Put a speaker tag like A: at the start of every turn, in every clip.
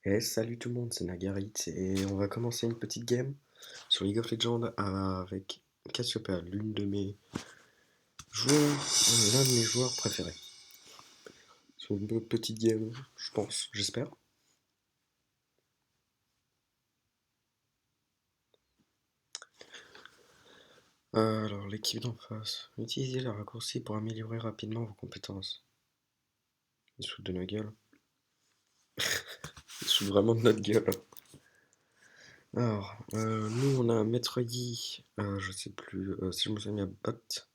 A: Et salut tout le monde, c'est Nagarit et on va commencer une petite game sur League of Legends avec Cassiopeia, l'un de mes joueurs préférés. C'est une petite game, je pense, j'espère. Alors l'équipe d'en face, utilisez les raccourcis pour améliorer rapidement vos compétences. Ils se foutent de notre gueule. Ils se foutent vraiment de notre gueule. Alors, nous on a un Maître Yi, je sais plus si je me souviens bien, Bot.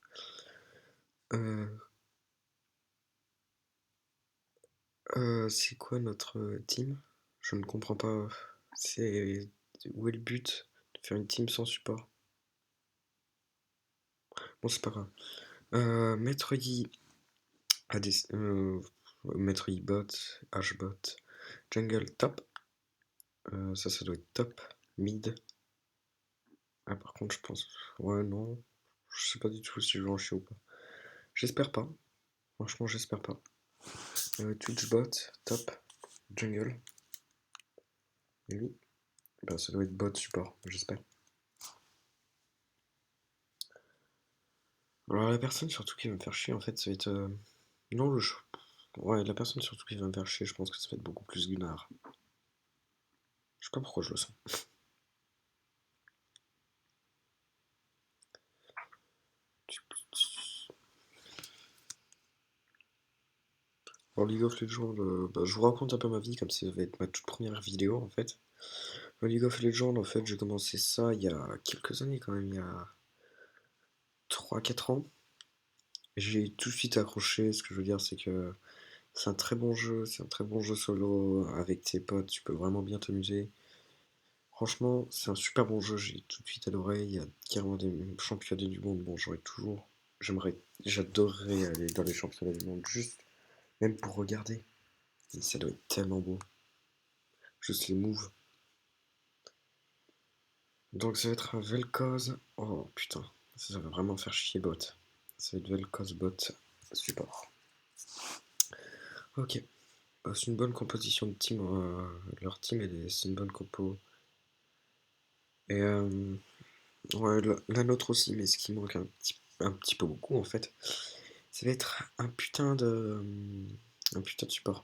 A: Euh, c'est quoi notre team? Je ne comprends pas. C'est où est le but de faire une team sans support? Bon, c'est pas grave. Maître Yi a des Maître Yi bot, H bot, jungle top. Ça doit être top, mid. Ah par contre je pense, ouais non, je sais pas du tout si je vais en chier ou pas. J'espère pas. Franchement j'espère pas. Twitch bot, top, jungle. Et lui, bah ça doit être bot support, j'espère. Alors la personne surtout qui va me faire chier en fait ça va être non ouais la personne surtout qui va me faire chier je pense que ça va être beaucoup plus Gunnar. Je sais pas pourquoi je le sens. Alors League of Legends, bah, je vous raconte un peu ma vie comme ça va être ma toute première vidéo en fait. League of Legends en fait j'ai commencé ça il y a quelques années quand même, il y a 3 4 ans. J'ai tout de suite accroché, ce que je veux dire c'est que c'est un très bon jeu, c'est un très bon jeu solo, avec tes potes tu peux vraiment bien t'amuser. Franchement, c'est un super bon jeu, j'ai tout de suite adoré. Il y a carrément des championnats du monde. Bon, j'adorerais aller dans les championnats du monde, juste, même pour regarder. Et ça doit être tellement beau. Juste les moves. Donc ça va être un Vel'Koz. Oh putain, ça va vraiment faire chier bot. Ça va être Vel'Koz bot support. Ok, bah, c'est une bonne composition de team. Leur team, c'est une bonne compo. Et ouais, la nôtre aussi, mais ce qui manque un petit peu beaucoup en fait, ça va être un putain de support.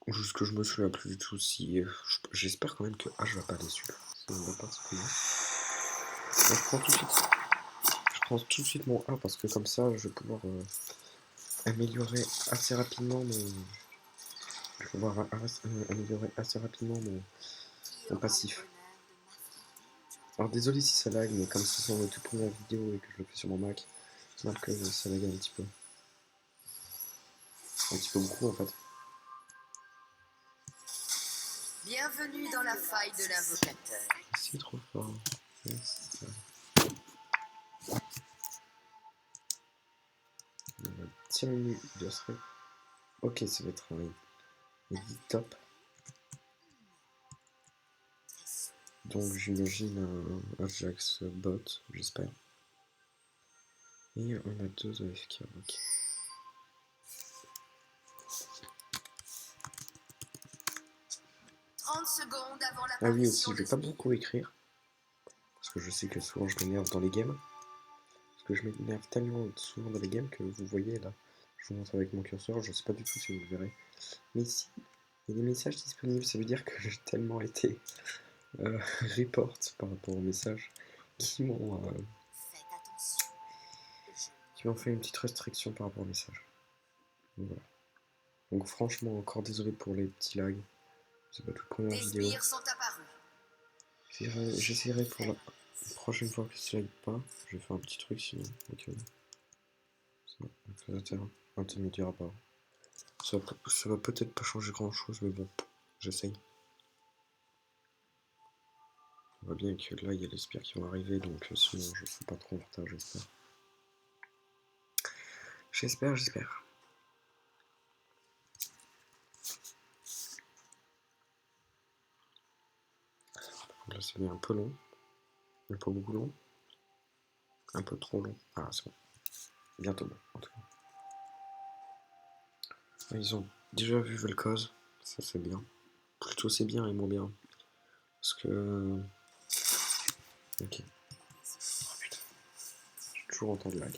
A: Juste que je me souviens plus du tout si. J'espère quand même que H va pas déçu. Sinon on va pas se connaître. Moi, je prends tout de suite mon A parce que comme ça je vais pouvoir améliorer assez rapidement mon. Je vais pouvoir améliorer assez rapidement mon passif. Alors désolé si ça lag, mais comme ce sont mes toutes premières vidéos et que je le fais sur mon Mac, c'est normal que ça lag un petit peu. Un petit peu beaucoup en fait.
B: Bienvenue dans la faille de l'invocateur.
A: C'est trop fort. Yes. Tiens minutes de ce. Ok, ça va être un guide top. Donc j'imagine un Ajax bot, j'espère. Et on a deux AFK. Ok.
B: 30 secondes avant
A: Ah oui aussi,
B: l'apparition
A: je vais
B: de
A: pas beaucoup écrire. Parce que je sais que souvent je m'énerve dans les games. Parce que je m'énerve tellement souvent dans les games que vous voyez là. Je vous montre avec mon curseur, je sais pas du tout si vous le verrez. Mais ici, il y a des messages disponibles, ça veut dire que j'ai tellement été report par rapport aux messages qui m'ont fait une petite restriction par rapport aux messages. Donc, voilà. Donc franchement, encore désolé pour les petits lags. C'est pas toute première vidéo.
B: Des sbires sont apparus.
A: J'essaierai pour la prochaine fois que ça lag pas. Je vais faire un petit truc sinon. Ok. Ça intermédiaire pas. Ça va peut-être pas changer grand chose, mais bon, j'essaye. On voit bien que là il y a les spires qui vont arriver, donc sinon je ne suis pas trop en retard, j'espère. J'espère. Là c'est un peu long, mais pas beaucoup long. Un peu trop long. Ah c'est bon. Bientôt bon, en tout cas. Ils ont Déjà vu Vel'Koz, ça c'est bien. Plutôt c'est bien et moins bien. Parce que... Ok. Oh putain, j'ai toujours autant de lag.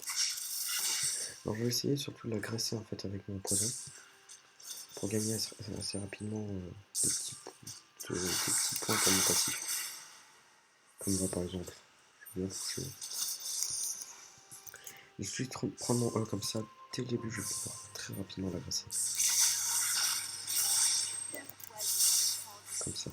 A: Alors je vais essayer surtout de l'agresser en fait avec mon poison. Pour gagner assez rapidement des petits points comme mon passif. Comme là par exemple. Je vais bien toucher. Il suffit de prendre mon E comme ça, dès le début je vais pouvoir très rapidement l'agresser. Comme ça.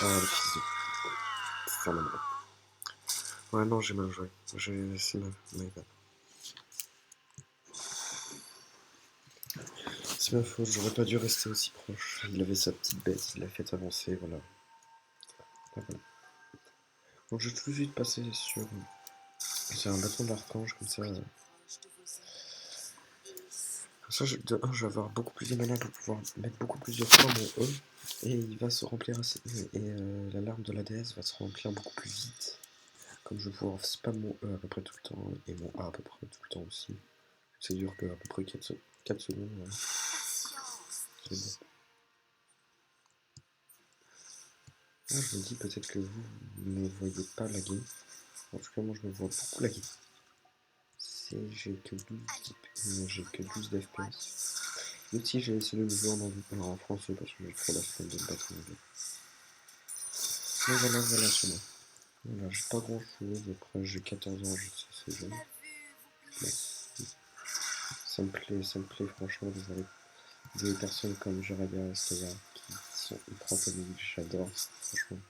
A: Ah le fils de... C'est mal. Ouais non j'ai mal joué. C'est my bad. C'est ma faute, j'aurais pas dû rester aussi proche. Il avait sa petite bête, il l'a fait avancer, voilà. Voilà. Donc je vais tout de suite passer sur un bâton d'archange, comme ça. Comme ça, de 1, je vais avoir beaucoup plus de mana pour pouvoir mettre beaucoup plus de fois mon E. Et il va se remplir assez. Et la larme de la déesse va se remplir beaucoup plus vite. Comme je vais pouvoir spam mon E à peu près tout le temps. Et mon A à peu près tout le temps aussi. C'est dur que à peu près 4 secondes. Ouais. C'est bon. Ah, je me dis peut-être que vous ne me voyez pas laguer. En tout cas, moi je me vois beaucoup laguer. J'ai que 12 d'FPS. Mais si j'ai essayé de jouer en anglais, alors en français parce que j'ai trop la flemme de me battre en anglais. Mais voilà, c'est bon. Voilà, j'ai pas grand chose, après j'ai 14 ans, je sais, c'est jeune. Mais ça me plaît franchement de voir des personnes comme Jiraya et Stella qui sont ultra polémiques, j'adore, franchement.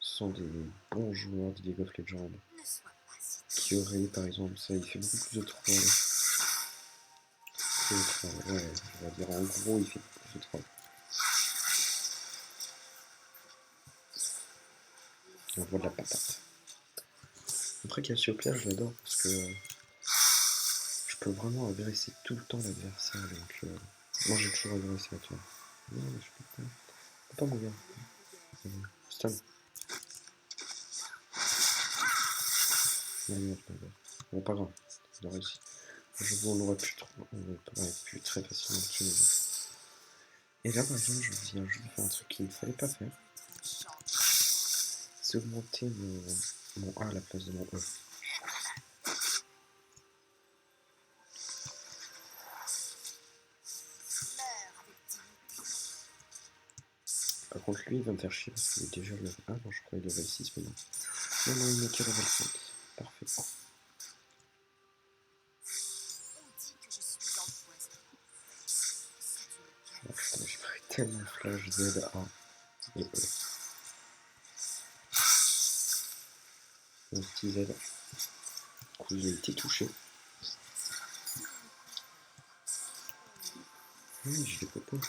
A: Ce sont des bons joueurs de League of Legends. Kyurei par exemple, ça il fait beaucoup plus de troll. Ouais, on va dire en gros il fait beaucoup plus de troll. On voit de la patate. Après Cassiopeia je l'adore parce que je peux vraiment agresser tout le temps l'adversaire, donc moi j'ai toujours agressé à toi. Non mais je peux pas mourir. Stun. Non, bon pas grave, on a réussi. On aurait pu très facilement le tuer. Et là par exemple je viens juste de faire un truc qu'il ne fallait pas faire. C'est augmenter mon A à la place de mon E. Par contre lui il va me faire chier parce qu'il est déjà level 1, non je crois qu'il est level 6 maintenant. Non, il n'est que level 5. Parfait. Oh putain, j'ai pris tellement flash Z, A et E. Mon petit Z. Du coup il a été touché. Oui, j'ai des copains.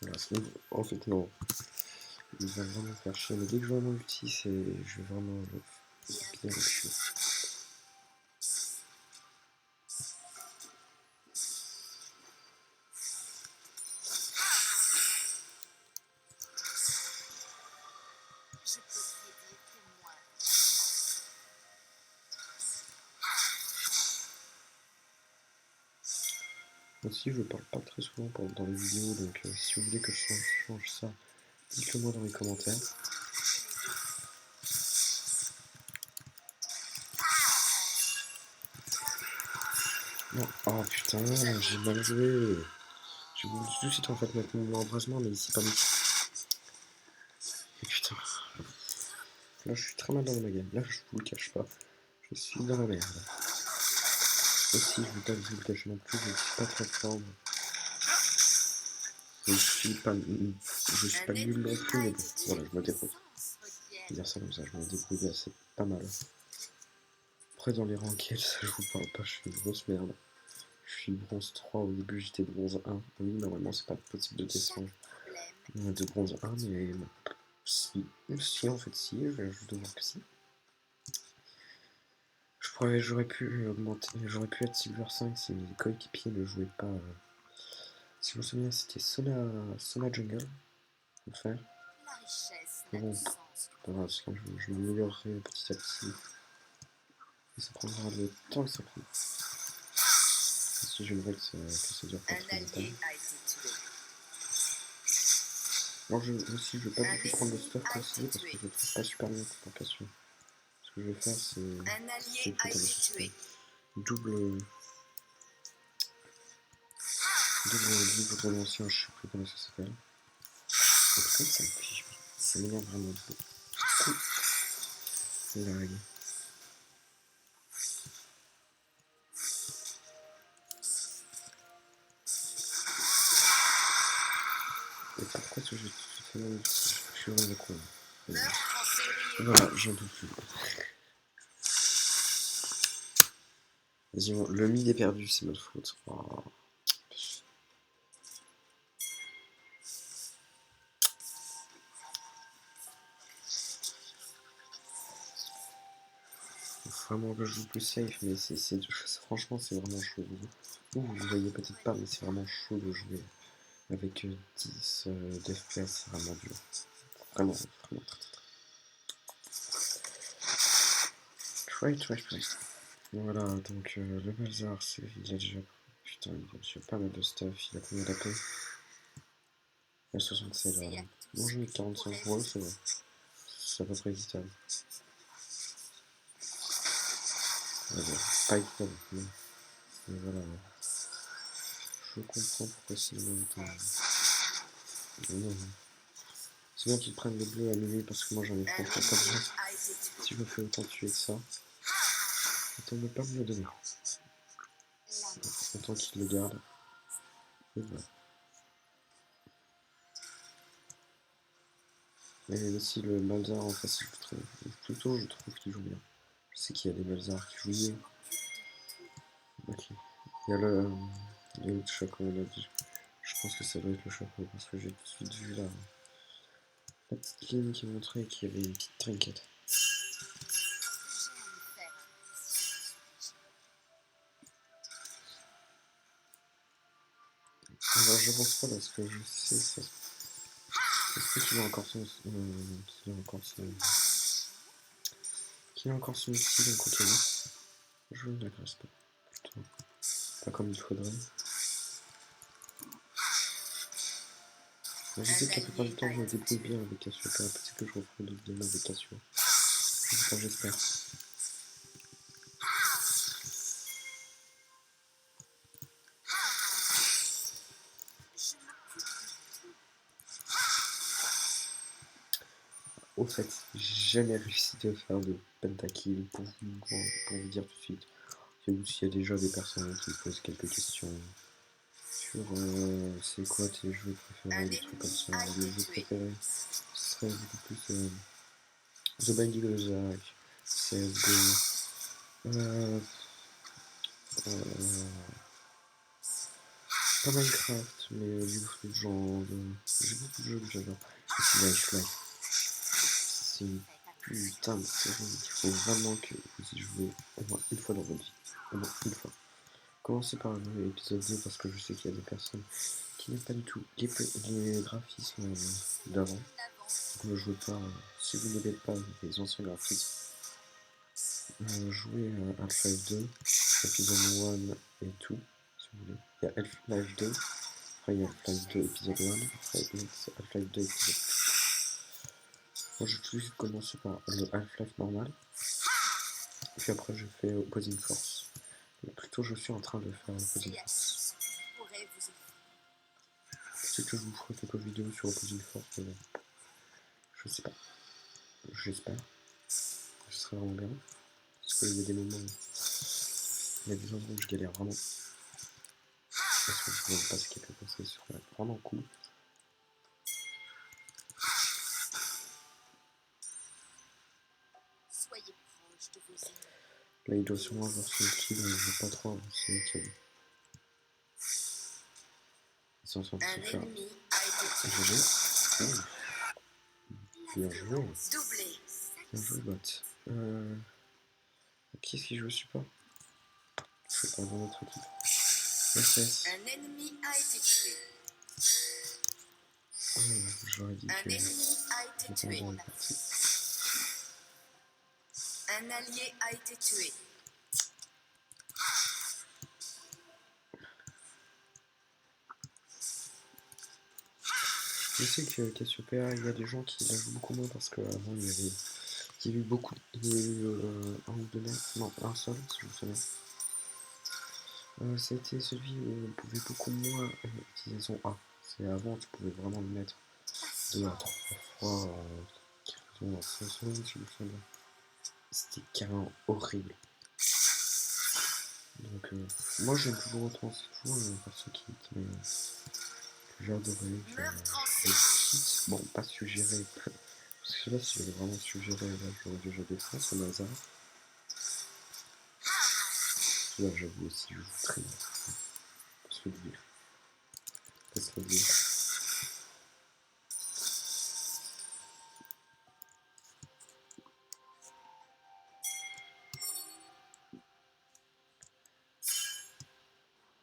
A: Voilà, en fait non. Il va vraiment faire chier, mais dès que je vois mon ulti, je vais vraiment bien le chier. Aussi, je parle pas très souvent dans les vidéos, donc si vous voulez que je change ça, dites-le moi dans les commentaires. Non. Oh putain, j'ai mal joué. J'ai voulu tout de suite en fait mettre mon embrasement, mais ici pas mis. Et putain. Là, je suis très mal dans ma game. Là, je vous le cache pas. Je suis dans la merde. Aussi, je vais pas vous le cacher non plus, je suis pas très fort. Je suis pas nul non plus, mais bon, voilà, je me débrouille. Je vais dire ça comme ça, je me débrouille assez pas mal. Après, dans les ranked, ça je vous parle pas, je suis une grosse merde. Je suis bronze 3, au début j'étais bronze 1. Oui, normalement c'est pas possible de descendre de bronze 1, mais si en fait si, je dois voir que si. Je Ouais, j'aurais pu augmenter, j'aurais pu être Silver 5 si mes coéquipiers ne jouaient pas. Si je me souviens, c'était Sona Jungle, pour faire.
B: La richesse
A: Mais
B: n'a de
A: bon,
B: sens que
A: pas grave, c'est quand je m'améliorerai petit à petit. Et ça prendra le temps que ça prend. Si j'aimerais que ça dure pas
B: un
A: trop longtemps.
B: allié a été tué.
A: Moi aussi, je vais pas
B: Un
A: du tout prendre le
B: ennemi
A: stuff
B: a
A: conseillé
B: été
A: parce que
B: tué.
A: je trouve pas super bien cette location. Ce que je vais faire, c'est
B: Un allié a
A: totalement
B: été
A: système.
B: tué.
A: Double livre de l'ancien, je sais plus comment ça s'appelle. Et putain, ça me fiche. Ça m'énerve vraiment beaucoup. Lag. Et pourquoi ce jeu tout de suite fait mal? Je suis vraiment con.
B: Meurtre en série.
A: Voilà, j'en doute plus. Vas-y, le mid est perdu, c'est notre faute. Oh. Faut vraiment que je joue plus safe, mais franchement, c'est vraiment chaud. Vous le voyez peut-être pas, mais c'est vraiment chaud de jouer avec 10 d'FPS, c'est vraiment dur. Vraiment, vraiment try. Voilà, donc le Balzar, il a déjà. Putain, il a déjà pas mal de stuff. Il a combien d'AP? Il a 67, voilà. Bon, j'en ai 45, ouais, c'est vrai. C'est à peu près équitable. Ouais, bon, pas équitable, mais voilà. Je comprends pourquoi c'est le même temps. Non. C'est bien qu'ils prennent les bleus à minuit parce que moi j'en ai franchement pas besoin. Si je me fais autant tuer que ça, autant ne pas me le donner. Autant qu'ils le gardent. Et voilà. Et aussi le Malzahar en face, plutôt je trouve qu'il joue bien. Je sais qu'il y a des Malzahar qui jouent mieux. Ok. Il y a le chapeau, là. Je pense que ça doit être le chapeau parce que j'ai tout de suite vu la petite ligne qui montrait qu'il y avait une petite trinquette. Alors je pense pas parce que je sais ça. Je sais qu'il a encore son outil, donc ok. Je ne l'agresse pas. Plutôt pas comme il faudrait. Mais je sais que la plupart du temps je me débrouille bien avec Cassiopeia. Peut-être que je referai d'autres games avec Cassio. Enfin, j'espère. Au fait, j'ai jamais réussi à faire de pentakill pour vous dire tout de suite. S'il y a déjà des personnes qui me posent quelques questions sur c'est quoi tes jeux préférés, des trucs comme ça. Les jeux préférés, ce serait beaucoup plus The Binding of Isaac, CSGO, pas Minecraft, mais League of Legends, j'ai beaucoup de jeux que j'adore. Et c'est Lifelike. C'est une putain de série, il faut vraiment que vous y jouez au moins une fois dans votre vie. Au moins une fois. Commencez par l'épisode 2 parce que je sais qu'il y a des personnes qui n'aiment pas du tout les graphismes d'avant. Ne jouez pas, si vous n'aimez pas les anciens graphismes, jouez à Half-Life 2, épisode 1 et 2, si vous voulez. Il y a Half-Life 2, après il y a Half-Life 2 épisode 1, après Half-Life 2 épisode 2. Moi je vais tout de suite commencer par le Half-Life normal, puis après je fais Opposing Force. Mais plutôt je suis en train de faire Opposing Force. Peut-être que je vous ferai quelques vidéos sur Opposing Force, mais bon, je sais pas. J'espère. Ce serait vraiment bien. Parce qu'il y a des moments, il y a des endroits où je galère vraiment. Parce que je ne vois pas ce quelques conseils sur vraiment cool. Là, il doit sûrement avoir son kill, donc je vais pas trop avancer. Ok. Ils sont en train de se faire. GG. Bien joué. Bien joué, bot. Qui est-ce qui joue au support? Je sais pas, dans notre équipe. SS.
B: Un ennemi a été tué.
A: J'aurais dit
B: Un
A: que
B: ennemi a été
A: j'étais
B: tué.
A: en bonne partie.
B: Un allié a été tué.
A: Je sais que Cassiopeia, il y a des gens qui la jouent beaucoup moins parce qu'avant il y a eu beaucoup, il y a eu un ou deux mecs, non un seul si je me souviens. C'était celui où on pouvait beaucoup moins utiliser son A. C'est avant tu pouvais vraiment le mettre 2 à 3 fois en 5 secondes si je me souviens. C'était carrément horrible. Donc moi j'aime toujours autant, c'est toujours un perso que j'ai adoré, que je cite, bon pas suggéré, parce que là si j'avais vraiment suggéré, là j'aurais déjà défense au Nazar. Là j'avoue aussi je joue très bien, faut se le dire, faut se le dire.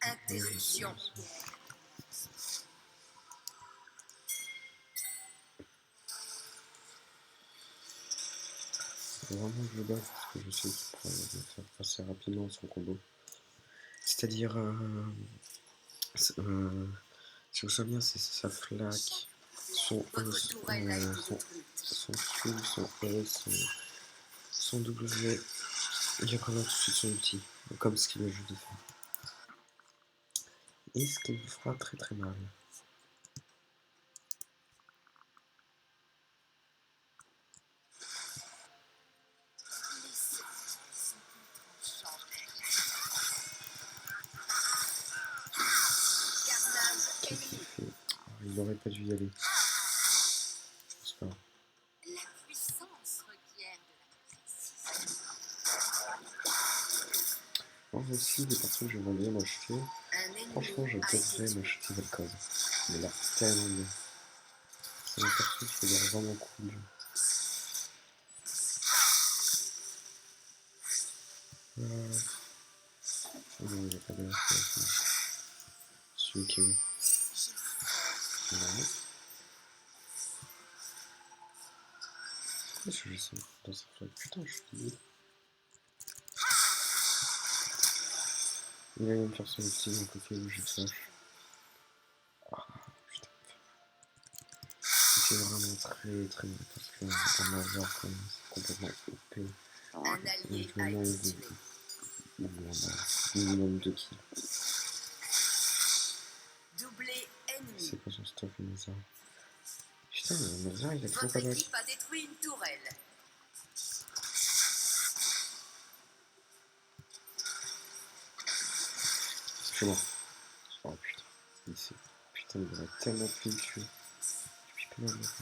B: Interruption.
A: Faut vraiment que je bats parce que je sais qu'il pourra me faire passer rapidement son combo. C'est-à-dire, si vous savez bien, c'est sa flaque, son E, son Q, son E, son W, il y a vraiment tout de suite son outil, comme ce qu'il a juste de faire. Et ce qui me fera très très mal. Qu'est-ce qu'il fait? Il aurait pas dû y aller. C'est pas grave.
B: La puissance requiert de la précision.
A: Moi aussi, les personnes que j'aimerais bien m'acheter, franchement, j'adorerais m'acheter Vel'Koz. Il a l'air tellement bien. C'est un perso qui a l'air vraiment cool. Oh non, il n'y a pas d'air. Celui qui est où? Non. Pourquoi je laisse dans sa flaque? Putain, je suis désolé. Il va me faire son outil d'un côté où j'ai flash. Ah, putain. C'est vraiment très très bien parce qu'un avoir comme c'est complètement OP.
B: Un allié a été tué.
A: Minimum 2 kills.
B: Doublé ennemi.
A: C'est quoi son stuff, le Nazar? Putain, le Nazar il a trop
B: Votre
A: pas back.
B: équipe a détruit une tourelle.
A: C'est mort. Oh putain. Ici. Putain, il aurait tellement pu me tuer. Depuis pas mal de temps.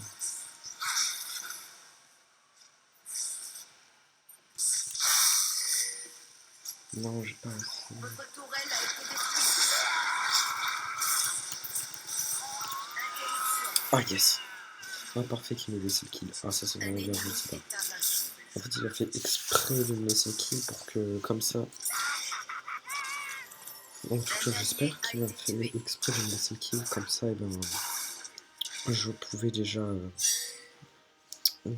A: Non, j'ai pas assez.
B: Votre tourelle a été détruite. Interruption.
A: Ah yes. Ah parfait qu'il m'ait laissé le kill. Ah ça c'est
B: Un
A: vraiment
B: ennemi
A: bien, je sais pas.
B: est invincible.
A: En fait il a fait exprès de me laisser le kill pour que comme ça. En tout cas j'espère qu'il a fait exprès de me laisser le kill comme ça et ben je pouvais déjà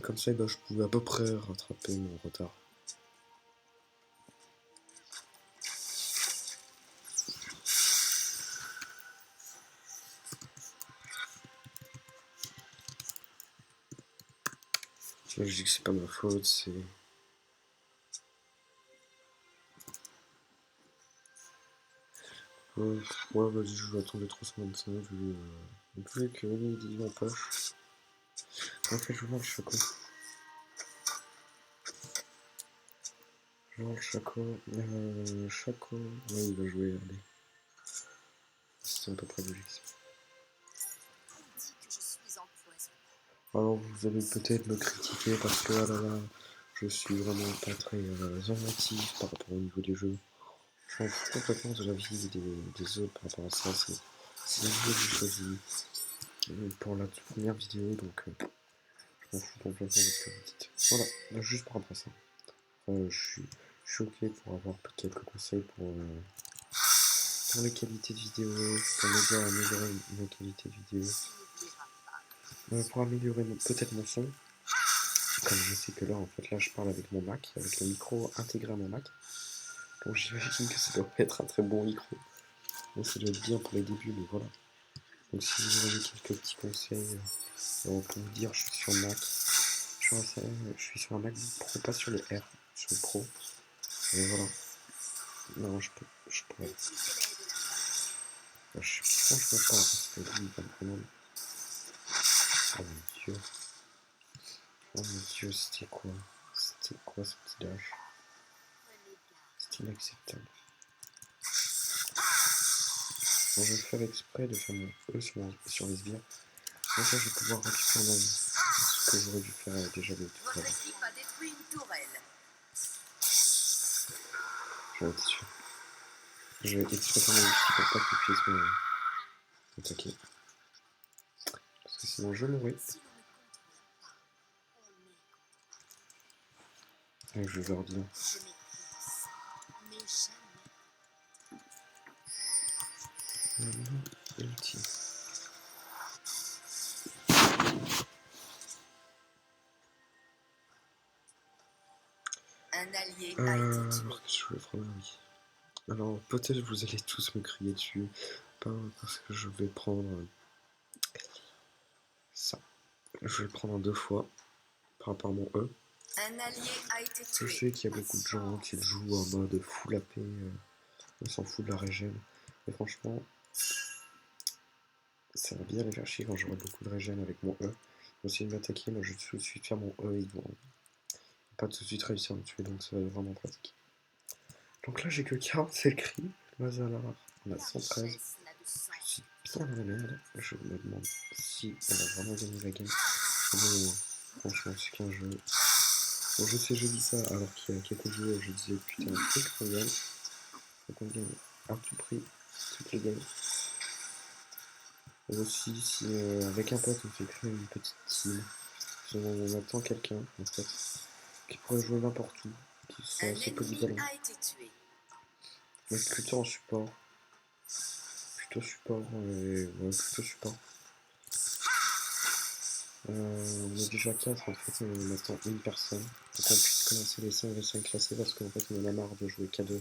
A: comme ça et ben je pouvais à peu près rattraper mon retard. Je dis que c'est pas ma faute, c'est. Ouais, vas-y, je vais attendre les 325 vu que lui il dit en poche. En fait, je vois le Chaco. Je vois le Chaco. Chaco. Ouais, il va jouer, allez. C'est à peu près logique.
B: On dit que je suis empoisonnée.
A: Alors, vous allez peut-être me critiquer parce que, ah là là, je suis vraiment pas très inventif par rapport au niveau des jeux. Je m'en fous complètement de la vie des autres par rapport à ça. C'est la vidéo que j'ai choisie pour la toute première vidéo, donc je m'en fous complètement de ce que vous dites. Voilà, juste par rapport à ça. Je suis ok pour avoir quelques conseils pour les qualités de vidéo, pour m'aider à améliorer mes qualités de vidéo, pour améliorer peut-être mon son. Comme je sais que là, en fait, là, je parle avec mon Mac, avec le micro intégré à mon Mac. Donc j'imagine que ça doit pas être un très bon micro. Donc ça doit être bien pour les débuts, mais voilà. Donc si vous avez quelques petits conseils, pour vous dire, je suis sur Mac. Je suis sur un MacBook Pro, pas sur le R, sur le Pro. Mais voilà. Non, je pourrais. Je suis franchement pas parce que lui, il va me prendre. Oh mon dieu. Oh mon dieu, c'était quoi? C'était quoi ce petit dash? C'est inacceptable. Bon, je vais faire exprès de faire mon E sur les sbires. Comme ça, je vais pouvoir récupérer ma vie. Ce que j'aurais dû faire déjà le tout à l'heure. J'en étais sûr. Je vais exprès faire mon ulti pour pas qu'il puisse m'attaquer. Parce que sinon, je mourrai. Et je vais leur dire. Ulti.
B: Un allié a été tué.
A: Alors que je voulais prendre, oui. Alors peut-être vous allez tous me crier dessus, pas parce que je vais prendre ça. Je vais le prendre en 2 fois par rapport à mon E.
B: Un allié a été
A: Je
B: tué.
A: sais qu'il y a beaucoup de gens qui le jouent en mode full AP, on s'en fout de la régène. Mais franchement, ça va bien les faire chier quand j'aurai beaucoup de régène avec mon E. Ils vont essayer de m'attaquer, moi je vais tout de suite faire mon E, ils vont pas tout de suite réussir à me tuer, donc ça va être vraiment pratique. Donc là j'ai que 47 cris, Mazalar, on a 113. Je suis bien dans la merde, je me demande si on va vraiment gagner la game. Bon, franchement c'est qu'un jeu. Bon, je sais, je dis ça alors qu'il y a quelques jours je disais putain, faut qu'on gagne. Faut qu'on gagne à tout prix, toutes les games. Et aussi, si avec un pote on fait créer une petite team, si on attend quelqu'un en fait, qui pourrait jouer n'importe où, qui soit assez polyvalent, mais plutôt en support. Plutôt support, ouais, plutôt support. On est déjà 4 en fait, on attend une personne pour qu'on puisse commencer les 5 v5 classés parce qu'en fait on en a marre de jouer K2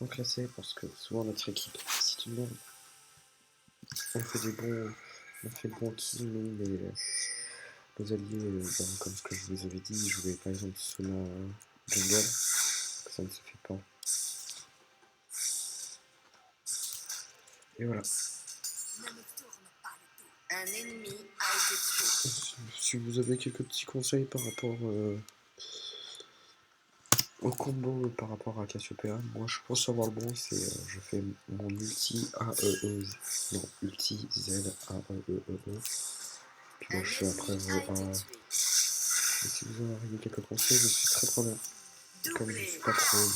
A: en classé parce que souvent notre équipe c'est une merde. On fait des bons, on fait de bons kills nous, mais nos alliés, comme ce que je vous avais dit, jouer par exemple Sona Jungle, ça ne se fait pas. Et voilà.
B: Un ennemi a été tué.
A: Si vous avez quelques petits conseils par rapport au combo par rapport à Cassiopeia, moi je pense savoir le bon, c'est je fais mon ulti AEE, non, ulti Z AEE, puis moi je fais après A. Et si vous en avez quelques conseils, je suis très preneur. Comme je suis pas trop,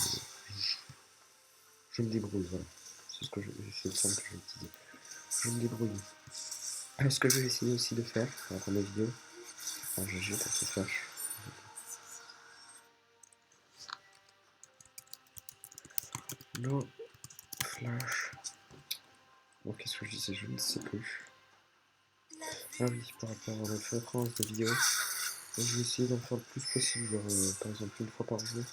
A: je me débrouille, voilà. C'est le terme que je vais utiliser. Je me débrouille. Alors, ce que je vais essayer aussi de faire dans mes vidéos, en GG pour ce flash. No flash. Bon, qu'est-ce que je disais? Je ne sais plus. Ah oui, par rapport à la fréquence de vidéos, je vais essayer d'en faire le plus possible, genre, par exemple une fois par jour.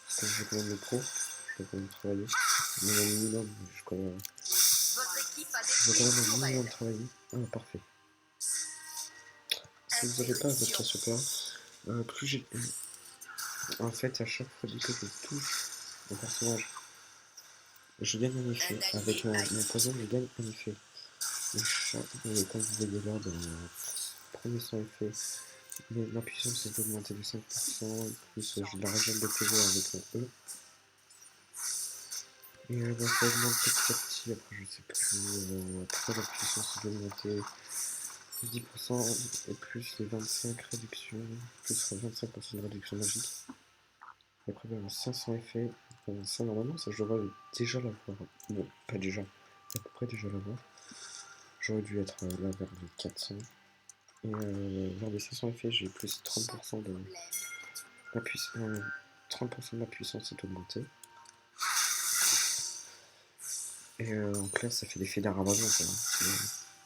A: Parce que j'ai quand même le pro, je dois quand même travailler. Mais un minimum, je dois quand même un minimum travailler. Ah, parfait. Si vous n'avez pas votre Cassiopeia, plus j'ai. En fait, à chaque fois que je touche mon personnage, je gagne un effet. Avec mon poison, je gagne un effet. Et comme vous voyez là, dans le premier son effet, ma puissance est augmentée de 5%, plus j'ai de la réserve de PV avec mon E. Et ça augmente petit à petit, après je sais plus, après la puissance est augmentée de 10% et plus les 25 réductions, plus 25% de réduction magique. Et après, ben, 500 effets. Ça, normalement, ça, je devrais déjà l'avoir. Bon, pas déjà, à peu près déjà l'avoir. J'aurais dû être là vers les 400. Et vers les 500 effets, j'ai plus 30% de la puissance. 30% de ma puissance est augmentée. Et en clair, ça fait l'effet d'un ravageur, ça.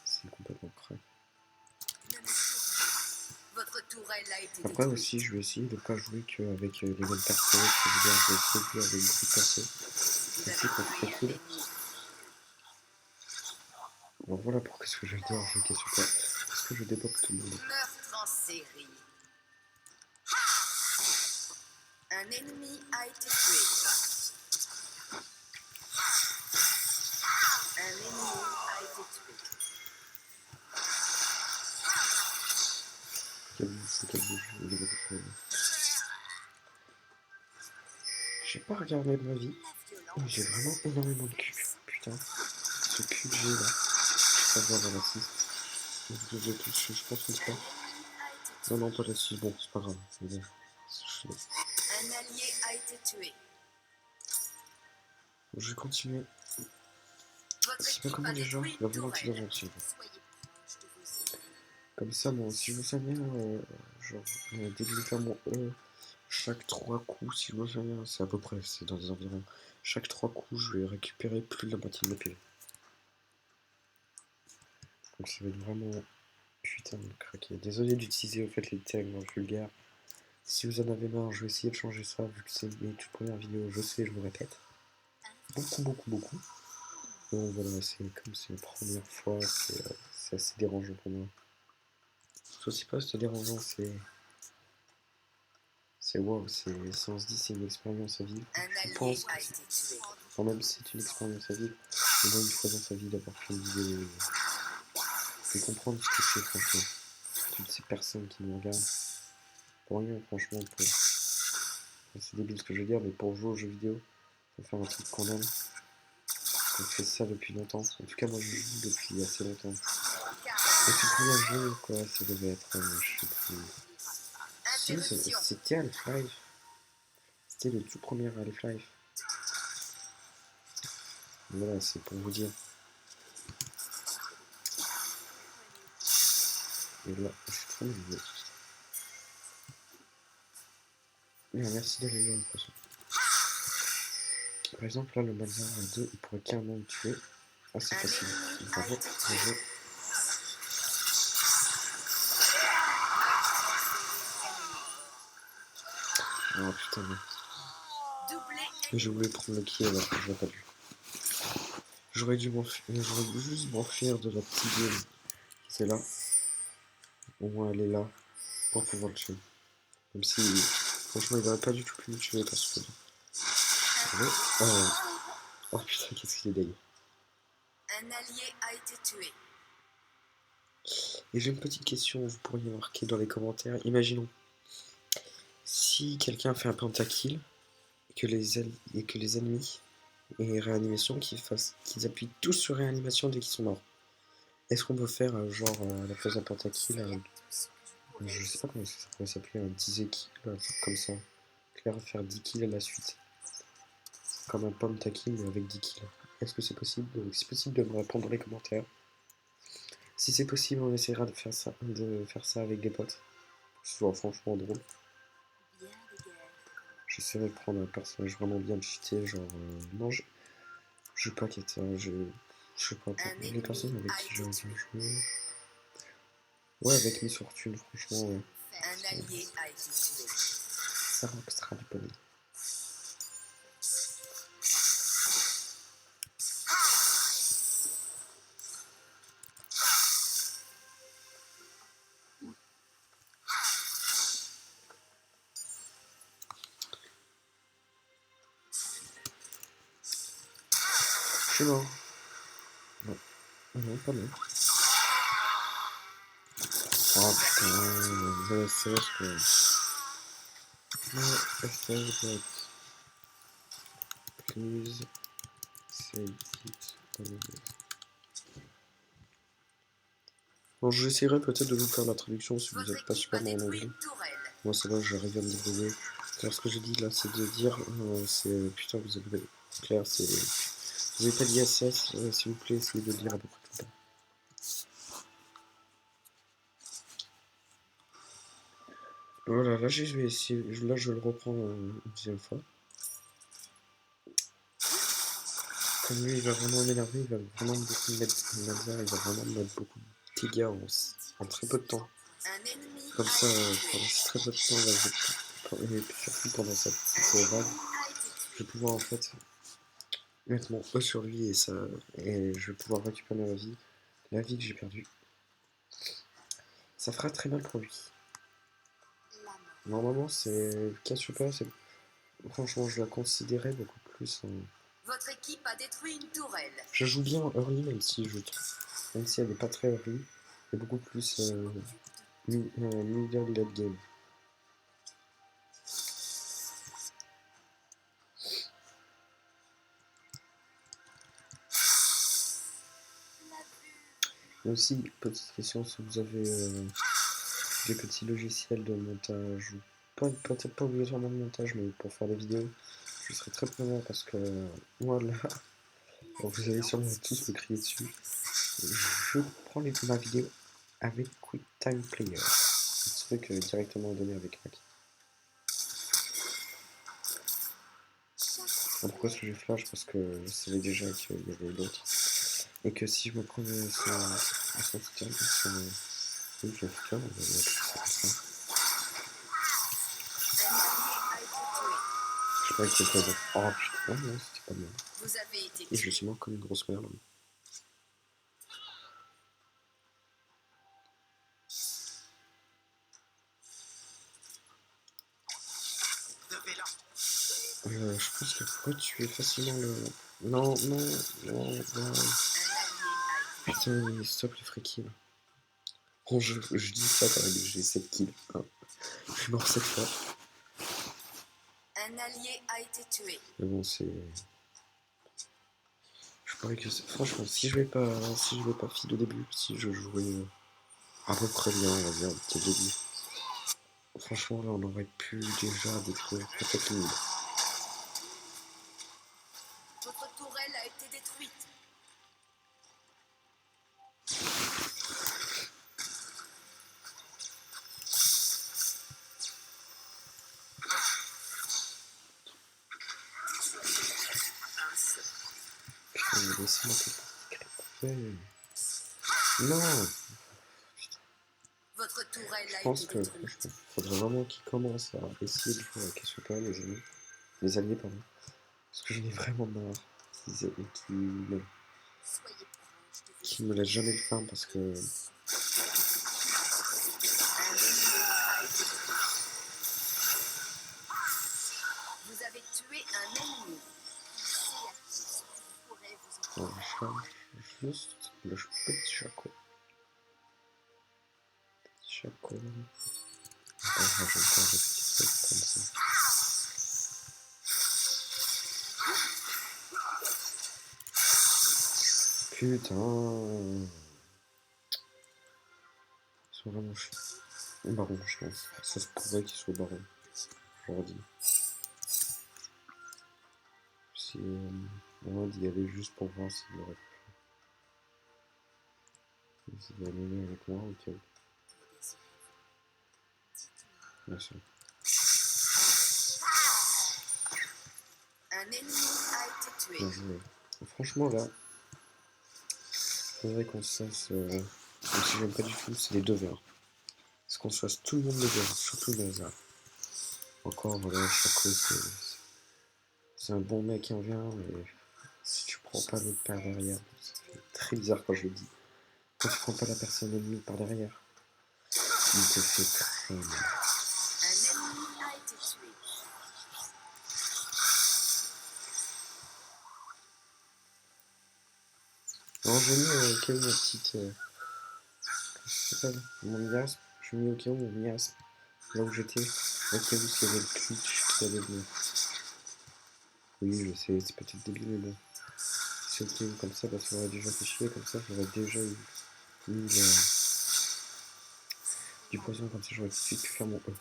A: C'est complètement crack.
B: Votre tourelle a été
A: Après
B: détruite.
A: aussi, je vais essayer de pas jouer qu'avec les bonnes personnes. Je veux dire, je vais essayer de jouer avec beaucoup de personnes.
B: Vous
A: Ainsi qu'on
B: avez
A: fait
B: tué un
A: cool.
B: ennemi.
A: Alors voilà pourquoi est-ce que j'adore jouer qu'à super. Parce que je débloque tout le monde.
B: Meurtre en série. Un ennemi a été tué. Un ennemi a été tué.
A: Quelle bouge, il est beaucoup trop. J'ai pas regardé de ma vie, mais j'ai vraiment énormément de cul. Putain, ce cul que j'ai là. Je sais pas voir la 6. Je pense que c'est pas. Non, non, pas la 6, bon, c'est pas grave. Mais bon,
B: Un allié a été tué.
A: je vais continuer.
B: Votre
A: Je sais pas
B: équipe
A: comment
B: a
A: déjà,
B: détruit
A: la
B: une
A: volonté
B: tourelle.
A: d'invention.
B: Soyez proche de vos ennemis.
A: Comme ça, moi, si je veux faire bien, genre, dès que je vais faire mon E, chaque 3 coups, si je veux faire bien, c'est à peu près, c'est dans les environs. Chaque 3 coups, je vais récupérer plus de la moitié de mes PV. Donc ça va être vraiment putain de craquer. Désolé d'utiliser au fait les termes vulgaires. Si vous en avez marre, je vais essayer de changer ça, vu que c'est mes toutes premières vidéos, je sais, je me répète. Beaucoup. Donc voilà, c'est comme c'est la première fois, c'est assez dérangeant pour moi. C'est aussi pas c'est dérangeant, c'est wow, on se dit c'est une expérience à vivre.
B: Un
A: Je
B: allié
A: pense que
B: a été tué.
A: enfin, même si c'est une expérience à vivre, au moins une fois dans sa vie d'avoir fait une vidéo et comprendre ce que c'est franchement. Toutes ces personnes qui nous regardent. Pour rien, franchement, pour... c'est débile ce que je veux dire, mais pour jouer aux jeux vidéo, faut faire un truc qu'on aime. On fait ça depuis longtemps. En tout cas, moi je joue depuis assez longtemps. Et puis le premier jeu, quoi, ça devait être, je sais plus. Si,
B: Interruption.
A: c'était Half-Life. C'était le tout premier Half-Life. Voilà, c'est pour vous dire. Et là, je suis trop mauvais. Merci d'aller là, l'impression. Par exemple, là, le Malzahar 2, il pourrait carrément me tuer. Ah, c'est possible. Bravo, bravo. Oh putain, non.
B: Doublé
A: Mais je voulais prendre le kill alors que je l'ai pas dû. J'aurais dû j'aurais juste m'enfuir de la petite game. C'est là. Au moins, elle est là pour pouvoir le tuer. Même si, franchement, il aurait pas du tout pu me tuer parce que. Oh, oh putain, qu'est-ce qu'il est dingue.
B: Un allié a été tué.
A: Et j'ai une petite question, vous pourriez marquer dans les commentaires. Imaginons, si quelqu'un fait un pentakill et que les ennemis et réanimation qu'ils appuient tous sur réanimation dès qu'ils sont morts. Est-ce qu'on peut faire genre à la place d'un pentakill, je sais pas comment ça pourrait s'appeler, un 10 kill, un truc comme ça. Claire, faire 10 kills à la suite. Comme un pentakill mais avec 10 kills. Est-ce que c'est possible? Donc, c'est possible de me répondre dans les commentaires. Si c'est possible, on essaiera de faire ça avec des potes. Ce soit franchement drôle. J'essaierai de prendre un personnage vraiment bien cheaté, genre. Non, je pas qu'être ça, je sais pas. Les personnes avec qui j'aime bien jouer. Ouais, avec Miss Fortune, franchement, ouais.
B: Un allié a été tué.
A: Ça rockstera du poney. Je suis mort. Non. Non, pas mal. Oh putain, le SS quoi. No SS but please say it always. Bon, j'essaierai peut-être de vous faire la traduction si vous n'êtes pas super bon en anglais. Moi ça va, j'arrive à me débrouiller. Alors ce que j'ai dit là, c'est de dire, c'est putain vous avez clair, c'est vous avez pas dit SS, s'il vous plaît, essayez de le dire à peu près tout le temps. Voilà, là je vais essayer, là je le reprends une deuxième fois. Comme lui il va vraiment m'énerver, il va vraiment beaucoup me mettre laser, il va vraiment me mettre beaucoup de dégâts en très peu de temps.
B: Un ennemi
A: Comme
B: a
A: ça,
B: été tué.
A: pendant ce très peu de temps, là, et puis surtout pendant cette petite
B: Un
A: vague,
B: ennemi a été
A: je vais
B: tué.
A: pouvoir en fait mettre mon E sur lui et je vais pouvoir récupérer la vie que j'ai perdue. Ça fera très mal pour lui.
B: La mort.
A: Normalement, c'est Cassiopeia, c'est franchement, je la considérais beaucoup plus.
B: Votre équipe a détruit une tourelle.
A: Je joue bien en early, même si elle n'est pas très early, elle est beaucoup plus middle late game. Mais aussi, petite question, si vous avez des petits logiciels de montage, ou peut-être pas obligatoirement de montage, mais pour faire des vidéos, je serais très preneur parce que moi là, vous allez sûrement tous me crier dessus. Je prends ma vidéo avec QuickTime Player, un truc directement donné avec Mac. Pourquoi est-ce que j'ai flash? Parce que je savais déjà qu'il y avait l'autre. Et que si je me prenais son soutien, oui, je le soutiens, on va appeler ça comme ça. Je sais pas que c'était bon. Oh putain, non, c'était pas bien.
B: Vous avez été
A: Et je
B: tué.
A: suis mort comme une grosse merde. Je pense qu'il pourrait tuer facilement le. Non, non, non, non. Putain, stop les free kills. Bon, je dis ça quand même, j'ai 7 kills. Hein. Je suis mort 7 fois.
B: Un allié a été tué.
A: Mais bon, c'est. Je parie que franchement, si je vais pas feed au début, si je jouais à peu près bien, on va dire, dès le début. Franchement, là, on aurait pu déjà détruire peut-être une.
B: Votre tourelle a été détruite.
A: Putain, mais laissez-moi quelques. Non!
B: Votre tourelle
A: Je
B: a
A: pense
B: été
A: que
B: détruite.
A: franchement, faudrait vraiment qu'ils commencent à essayer de jouer à Cassiopeia, les amis. Les alliés, pardon. Parce que j'en ai vraiment marre
B: Soyez proche de
A: qui
B: vos
A: me laissent jamais de farm parce que.
B: Un ennemi a été tué. Vous avez tué un ennemi. Pourrait vous
A: On charge juste le petit chaco. Petit chaco. On va rajouter encore des petits trucs comme ça. Putain. Ils sont vraiment chiants. Baron, je pense. Ça se pourrait qu'ils soient baron. J'aurais dit. Si on d'y aller juste pour voir s'il aurait pu. S'il va aller avec moi, ok. Bien sûr.
B: Un ennemi a été tué.
A: Bien joué. Franchement, là, faudrait qu'on se fasse. Même si j'aime pas du tout, c'est les 2 verts. Parce qu'on se fasse tout le monde les verts, surtout le hasard. Encore, voilà, Chaco, c'est un bon mec qui en vient, mais si tu prends pas l'autre par derrière, ça fait très bizarre quand je le dis. Quand tu prends pas la personne ennemie par derrière, il te fait très mal.
B: Un ennemi a été tué.
A: Alors j'ai mis au cas où ma petite. Comment ça s'appelle? Mon miasme. J'ai mis au cas où mon miasme. Là où j'étais, au cas où s'il y avait le glitch qui allait venir. Oui, je sais, c'est peut-être débile, mais bon. C'est ok, comme ça, parce que j'aurais déjà fait chier, comme ça, j'aurais déjà eu du poison, comme ça, j'aurais tout de suite pu faire mon E.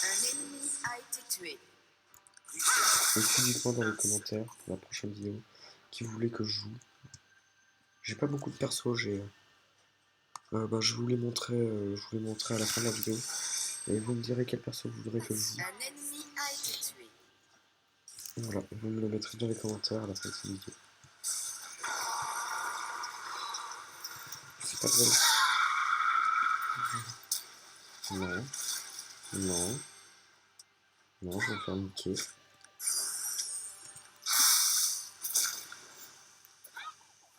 B: Un ennemi a été tué.
A: Écrivez dites-moi dans les commentaires pour la prochaine vidéo qui voulait que je joue. J'ai pas beaucoup de persos, je vous les montrerai à la fin de la vidéo. Et vous me direz quelle personne vous voudrez que je joue.
B: Un ennemi a été tué.
A: Voilà, vous me le mettrez dans les commentaires à la fin de cette vidéo. C'est pas drôle. Non. Non. Non, je vais me faire niquer.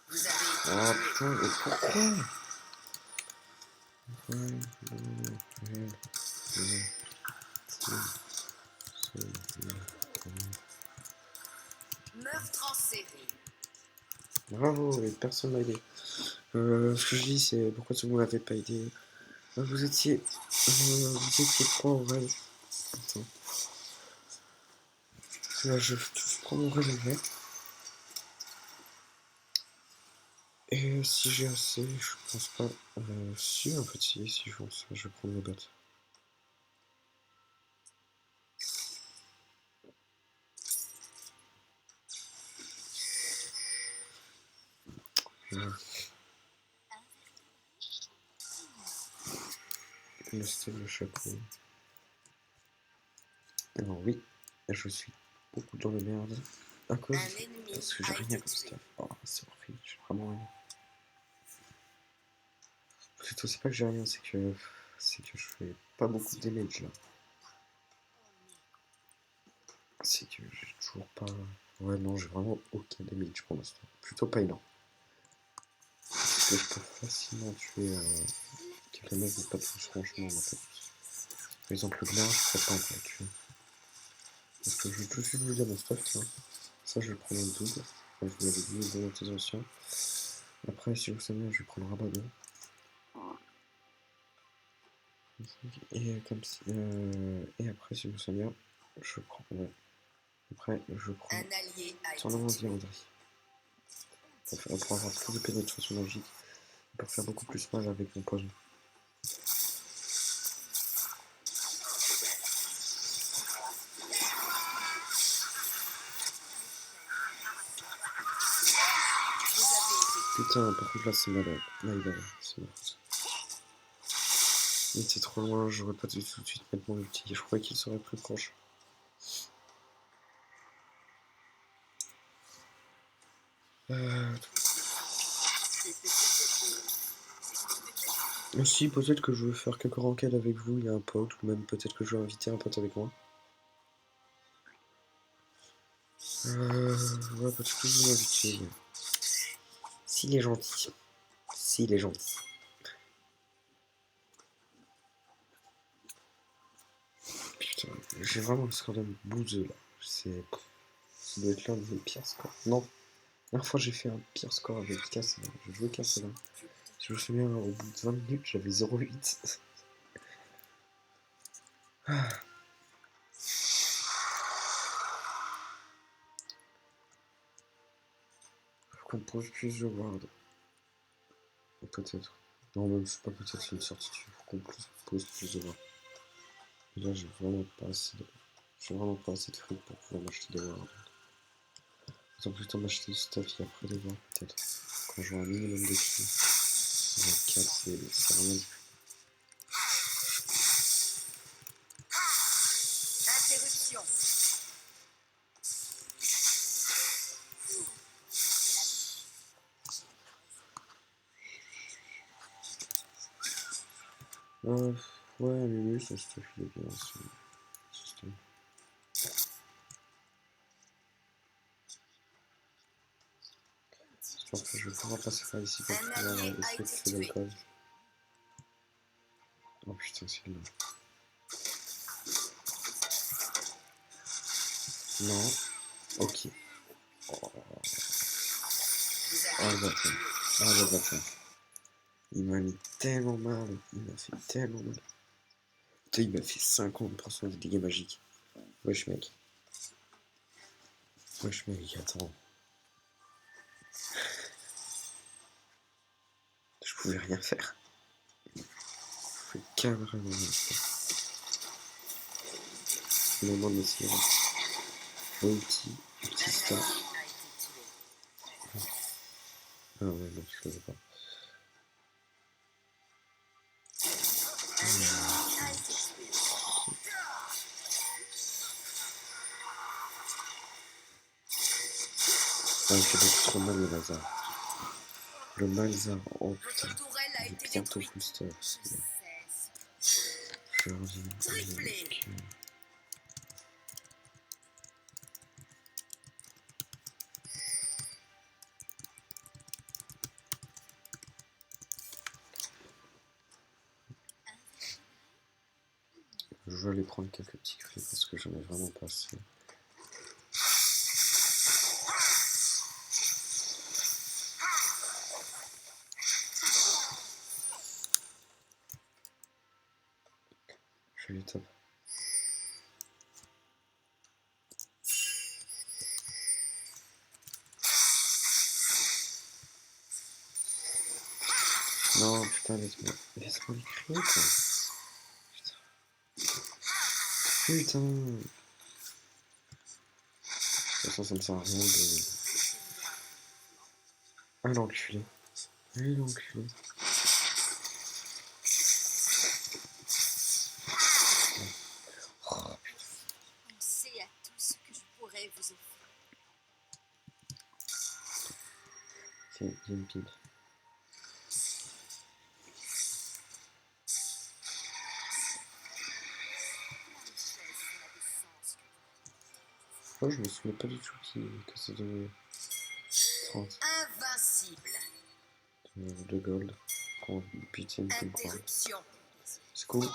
B: Vous avez été
A: Ah
B: tué.
A: putain, mais pourquoi?
B: Meurtre en série.
A: Bravo, et personne m'a aidé. Ce que je dis, c'est pourquoi tout le monde m'avait pas aidé. Vous étiez 3 en vrai. Attends. Là, je prends mon relevé. Et si j'ai assez, je pense pas. Si, en fait, si je pense, je vais prendre mes bottes. Voilà. Là, c'était le chapeau. Alors, oui, je suis beaucoup dans la merde. À cause.
B: Un ennemi
A: Parce que j'ai
B: a
A: rien
B: été
A: comme
B: tué.
A: stuff. Oh, c'est horrible, j'ai vraiment rien. Plutôt, c'est pas que j'ai rien, c'est que je fais pas beaucoup de damage là. C'est que j'ai toujours pas. Ouais, non, j'ai vraiment aucun damage pour l'instant. Plutôt pas énorme. Parce que je peux facilement tuer quelqu'un mec, mais pas tous, franchement, on a pas tous. Par exemple, le gnar, je pourrais pas encore le tuer. Parce que je vais tout de suite vous dire mon stuff, tiens. Ça, je vais le prendre en double. Comme je vous l'avais dit, dans tes anciens. Après, si vous savez, je vais prendre Rabadon. Et comme si, et après, si vous savez bien, je prends. Ouais. Après, je prends.
B: Un allié a
A: Sans
B: été
A: la
B: tué.
A: vianderie. Pour avoir plus de pénétration magique. Et pour faire beaucoup plus mal avec mon poison.
B: Vous avez été
A: Putain, par contre là c'est malade. Là il a. C'est ma faute. Il était trop loin, j'aurais pas dû tout de suite mettre mon ulti. Je croyais qu'il serait plus proche. Si, peut-être que je veux faire quelques ranked avec vous, il y a un pote, ou même peut-être que je vais inviter un pote avec moi. Ouais, peut-être que je vais l'inviter. Mais... S'il est gentil. S'il est gentil. Putain, j'ai vraiment le score de bouseux là. C'est. Ça doit être l'un des pires scores. Non, la dernière fois j'ai fait un pire score avec Cassel. J'ai joué Cassel. Si je me souviens, au bout de 20 minutes, j'avais 0,8. Faut qu'on pose plus de ward. Peut-être. Non, même c'est pas peut-être, c'est une certitude. Faut qu'on pose plus de ward. Et là, j'ai vraiment pas assez de. J'ai vraiment pas assez de fric pour pouvoir m'acheter des wards. Ils ont plutôt m'acheter du stuff et après des wards, peut-être. Quand j'aurai un minimum de kills. 4, c'est rien du tout.
B: interruption.
A: Ouais, Mumu, son stuff, il est bien. Ce système. J'espère que je vais pouvoir passer par ici pour
B: Un
A: pouvoir
B: allié a
A: essayer de
B: été
A: faire
B: tué.
A: l'alcool. Oh putain, c'est là. Non. Ok. Oh,
B: Vous
A: oh
B: avez
A: le
B: été
A: bâtard.
B: tué.
A: Oh le bâtard. Il m'a mis tellement mal. Il m'a fait tellement mal. Putain, il m'a fait 50% de dégâts magiques. Wesh mec. Wesh mec, attends. Je pouvais rien faire. Je pouvais carrément rien faire. Finalement, de m'essayer. Ulti
B: Un
A: star.
B: ennemi a été tué.
A: Ah ouais, non, je le veux pas.
B: Un ennemi a été tué.
A: il fait beaucoup trop mal le Malzard. Le Malzard, oh putain,
B: Votre tourelle a
A: il est
B: été
A: bientôt
B: détruite.
A: full stuff.
B: Je sais.
A: Je leur dis,
B: Triplé.
A: je vais aller prendre quelques petits crits parce que j'en ai vraiment pas assez. Je vais les top. Non, putain, laisse-moi les crier, quoi. Putain. De toute façon, ça me sert à rien de... Ah, l'enculé. Ah, l'enculé. Oh,
B: Pensez à tout ce que je pourrais vous offrir.
A: tiens, il y a une pipe. Oh, je me souviens pas du tout que ça donnait 30
B: Invincible.
A: de gold. Quand putain, il me croit.
B: Interruption.
A: C'est cool.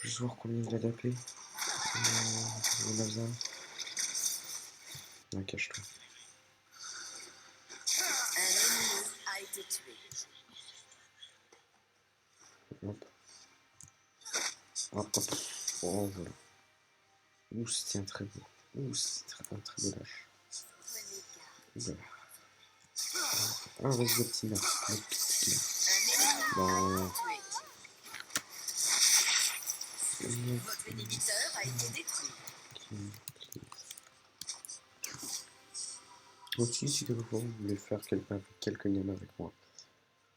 A: Juste voir combien il a d'AP. Le Malzard. Non, cache-toi.
B: Un ennemi a été tué.
A: Hop. Hop, hop. Oh, voilà. Ouh, c'était un très beau. Ouh, c'était un très beau lâche.
B: Prenez garde.
A: Voilà. Ah, vas-y, le petit là. Le petit là.
B: Un ennemi
A: Bon.
B: tué. Votre inhibiteur a été détruit.
A: Aussi, si quelquefois vous voulez faire quelques games avec moi,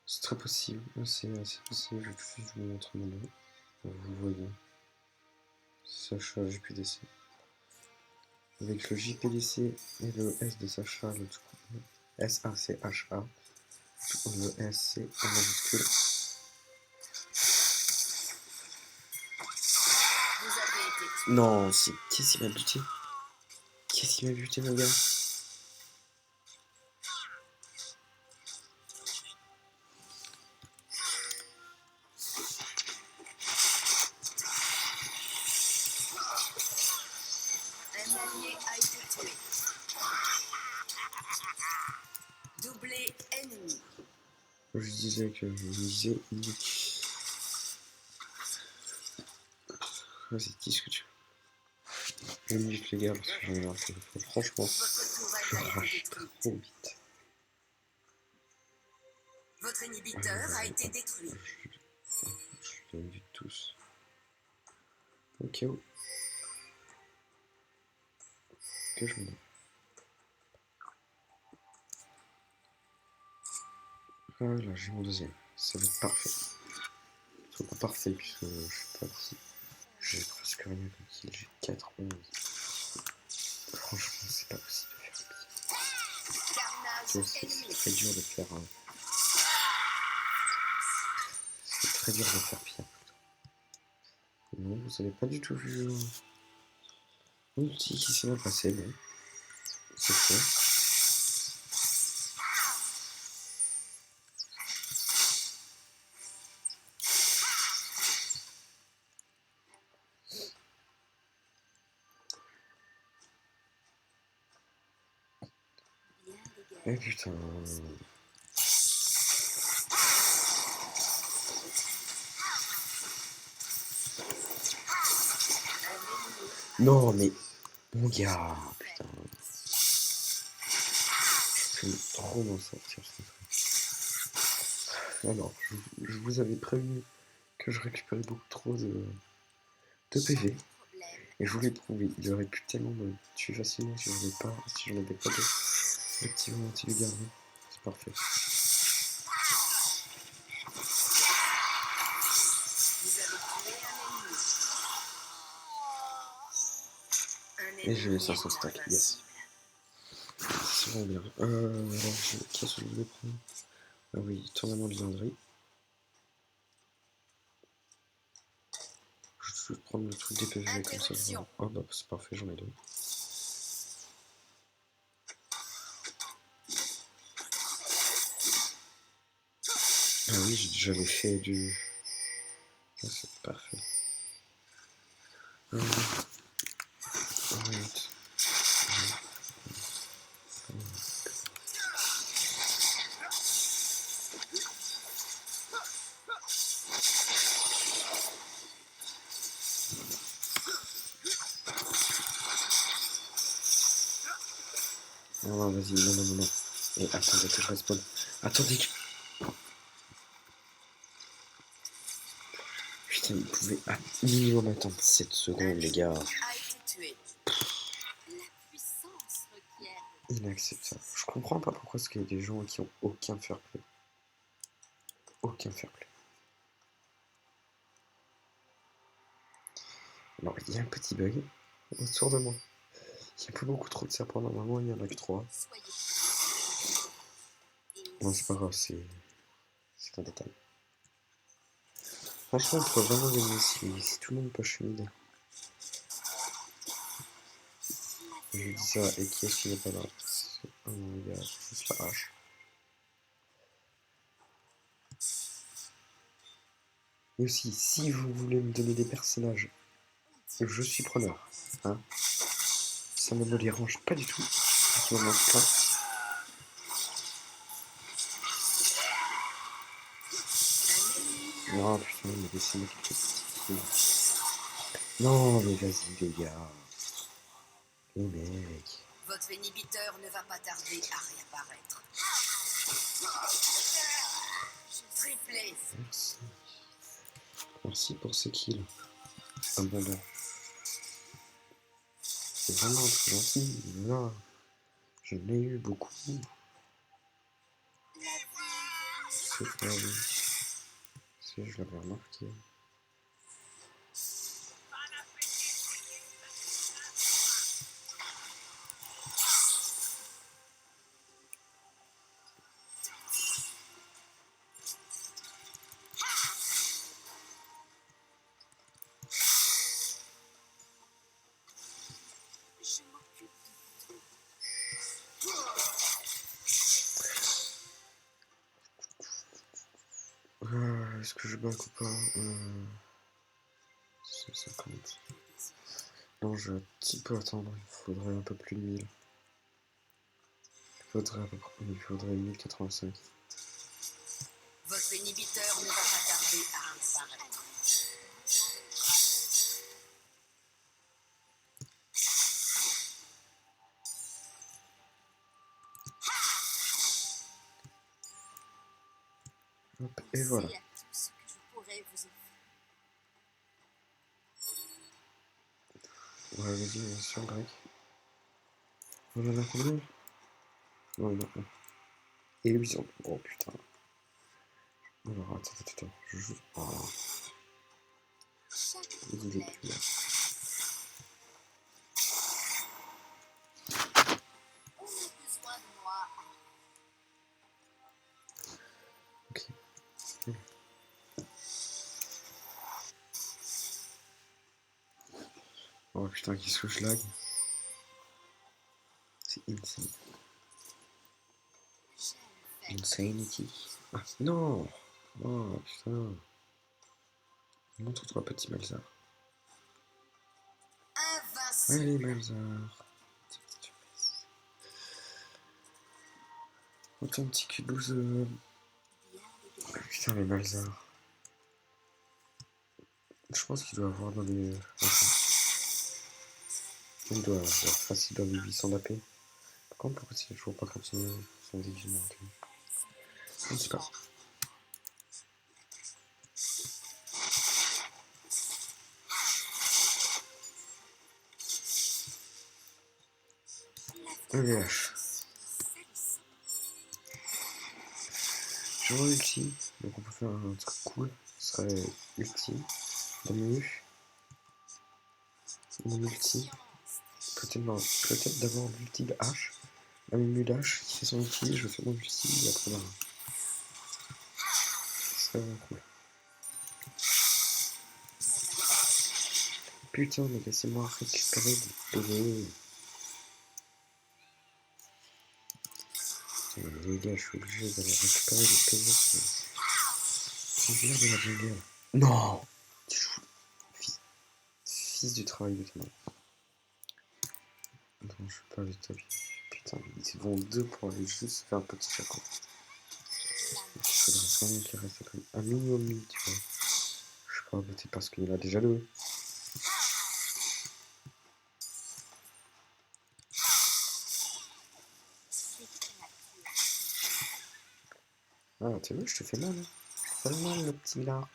A: c'est très possible, c'est assez possible. Je vais tout de suite vous montrer mon nom. Vous voyez, Sacha JPDC. Avec le JPDC et le S de Sacha, le SACHA, le S c'est en majuscule.
B: Vous avez été tué.
A: Non, c'est qu'est-ce qui m'a buté? Qu'est-ce qui m'a buté, mon gars?
B: Un allié a été tué. Doublé ennemi.
A: Je disais que je disais. Vas-y, dis ce que tu veux. Je me dis les gars parce que j'en ai marre. Franchement,
B: Votre
A: je
B: tourelle a été
A: rage
B: détruite.
A: trop vite.
B: Votre inhibiteur a été détruit.
A: Je les invite tous. Ok, oh. Que je me dis. Voilà, j'ai mon deuxième. Ça va être parfait. C'est pas parfait puisque je suis pas petit. J'ai presque rien comme kill. J'ai 4-11. Franchement, c'est pas possible de faire pire. Tu vois,
B: Carnage
A: c'est
B: ennemi.
A: très dur de faire. C'est très dur de faire pire. Non, vous avez pas du tout vu l'ulti qui s'est mal passé, non. C'est fait.
B: Bien
A: Eh
B: dégagé.
A: putain. Non, mais. Mon gars, putain. Je peux trop m'en sortir ce truc. Alors, je vous avais prévenu que je récupérais beaucoup trop de PV. Et je vous l'ai prouvé. Il aurait pu tellement me tuer facilement si j'en avais pas de petits volontiers de garder. C'est parfait.
B: Vous avez tué un ennemi.
A: Et je mets ça sur stack, yes. Bon, bien. Alors, qu'est-ce que je voulais prendre? Ah oui, tournement de lingerie. Je vais prendre le truc des PV comme ça. Je vois. Oh bah c'est parfait, j'en ai deux. Ah oui, j'avais fait du... Ah, c'est parfait. Arrête. Non, non, vas-y, non, non, non, non. Et attendez que je respawn. Attendez que... Putain, vous pouvez à minimum attendre 7 secondes, les gars. Inacceptable. Je comprends pas pourquoi est-ce qu'il y a des gens qui ont aucun fair play. Aucun fair play. Alors, il y a un petit bug autour de moi. Il y a pas beaucoup trop de serpents, normalement, il y en a que 3. Non, c'est pas grave, c'est un détail. Franchement, on pourrait vraiment gagner si tout le monde push mid. Je dis ça, et qui est-ce qui n'est pas là? Oh mon gars, c'est la hache. Et aussi, si vous voulez me donner des personnages, je suis preneur. Hein, ça ne me dérange pas du tout. En ce moment-là. Non, putain, mais laissez-moi quelques petites filles. Non, mais vas-y, les gars. Les mecs.
B: Votre inhibiteur ne va pas tarder à réapparaître. Triplé.
A: Merci. Merci pour ces kills. Abondant. C'est vraiment très gentil. Là, je n'ai eu beaucoup. C'est pas oui. Si je l'avais remarqué. Est-ce que je back ou pas 150. Non, je vais un petit peu attendre. Il faudrait un peu plus de 1000. Il faudrait 1085.
B: Votre inhibiteur ne va pas tarder à réapparaître.
A: Hop, et voilà.
B: Merci à tout ce que je pourrais vous offrir.
A: Ouais, vas-y, bien sûr, Greg. On en a combien? Non, il y en a un. Et 800. Oh putain. Alors, attends. Je joue. Oh, il est plus là.
B: On a besoin de moi.
A: Ok. Oh putain, qu'est-ce que je lag? C'est insane. Insanity. Ah, non! Oh putain. Montre-toi, petit Malzard.
B: Invincible.
A: Allez, Malzard. Autant petit cubouze. Putain, les Malzard. Je pense qu'il doit avoir dans les. Il doit avoir facile dans les 800 d'AP. Par contre, pourquoi il a toujours pas comme son déguisement? Je ne sais pas. EVH. J'ai ulti, donc on peut faire un truc cool. Ce serait ulti. Mon ulti. Peut-être d'abord l'ulti de H. Mulash qui fait son ulti, je fais mon ulti, et après bah, c'est vraiment cool. Putain, mais laissez-moi récupérer des PV. Les gars, je suis obligé d'aller récupérer des PV sur le de la jungle. Non! Fils du travail de ta mère. Non, je vais pas aller top. Putain, ils vont deux pour aller juste faire un petit chaco. Il faudrait vraiment qu'il reste comme un minimum, tu vois. Je sais pas, peut-être parce qu'il a déjà deux. Ah, tu vois, je te fais mal, hein. Je te fais mal, le petit lard.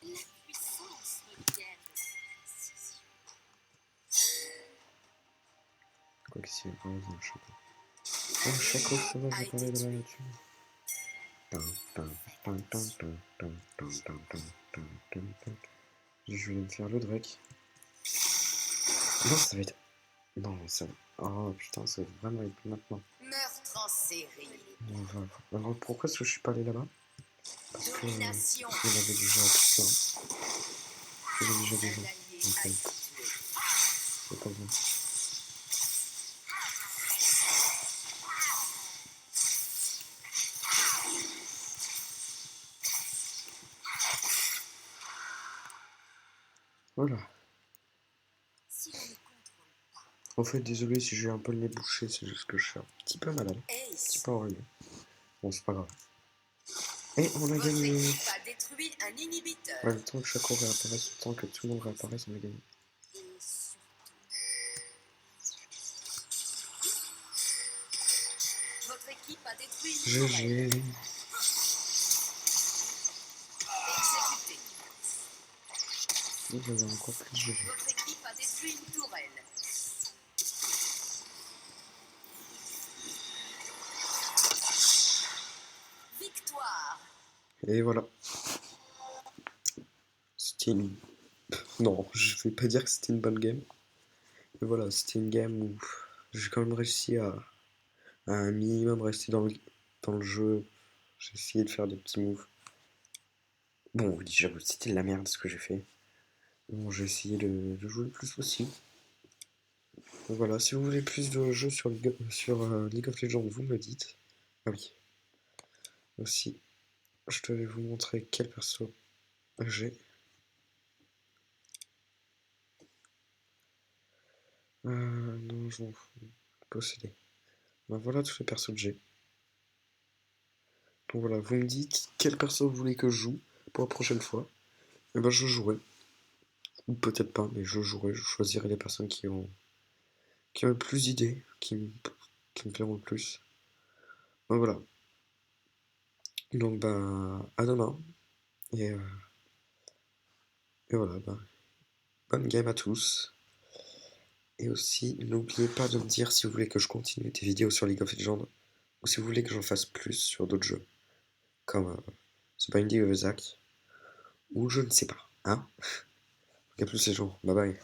B: La puissance requiert de précision.
A: Quoi que si, on va un chaco. Un chaco, ça va, j'ai parlé de la nature. Je vais me faire le Drake. Non, ça va être. Non, ça va. Oh putain, ça va vraiment être maintenant.
B: Meurtre en série.
A: Alors pourquoi est-ce que je suis pas allé là-bas? Parce que il
B: Domination.
A: avait déjà tout plein. Il avait déjà des gens. Donc c'est pas bon. Voilà.
B: Si on ne contrôle pas.
A: En fait, désolé si j'ai un peu le nez bouché, c'est juste que je suis un petit peu malade. Un petit peu enrhumé. Bon, c'est pas grave. Et on a
B: Votre
A: gagné.
B: équipe a détruit un inhibiteur.
A: Ouais, le temps que Chaco réapparaisse, le temps que tout le monde réapparaisse, on a gagné.
B: Et surtout, votre équipe a détruit une tourelle.
A: GG.
B: Exécuté.
A: Il y avait encore plus GG.
B: Votre équipe a détruit une tourelle. Victoire.
A: Et voilà. C'était une... Non, je vais pas dire que c'était une bonne game. Mais voilà, c'était une game où j'ai quand même réussi à un minimum rester dans le jeu. J'ai essayé de faire des petits moves. Bon, oui, j'avoue, c'était de la merde ce que j'ai fait. Bon, j'ai essayé de jouer le plus possible. Donc voilà, si vous voulez plus de jeux sur League of Legends, vous me dites. Ah oui. Aussi, je devais vous montrer quel perso j'ai. Non, je m'en fous. Posséder. Ben voilà tous les persos que j'ai. Donc voilà, vous me dites quel perso vous voulez que je joue pour la prochaine fois. Et ben je jouerai. Ou peut-être pas, mais je jouerai. Je choisirai les personnes qui ont le plus d'idées, qui me plairont le plus. Ben voilà. Donc bah à demain. Et, euh, et voilà, bah, bonne game à tous. Et aussi, n'oubliez pas de me dire si vous voulez que je continue des vidéos sur League of Legends ou si vous voulez que j'en fasse plus sur d'autres jeux, comme The Binding of Isaac, ou je ne sais pas. Hein? Donc à plus les gens, bye bye.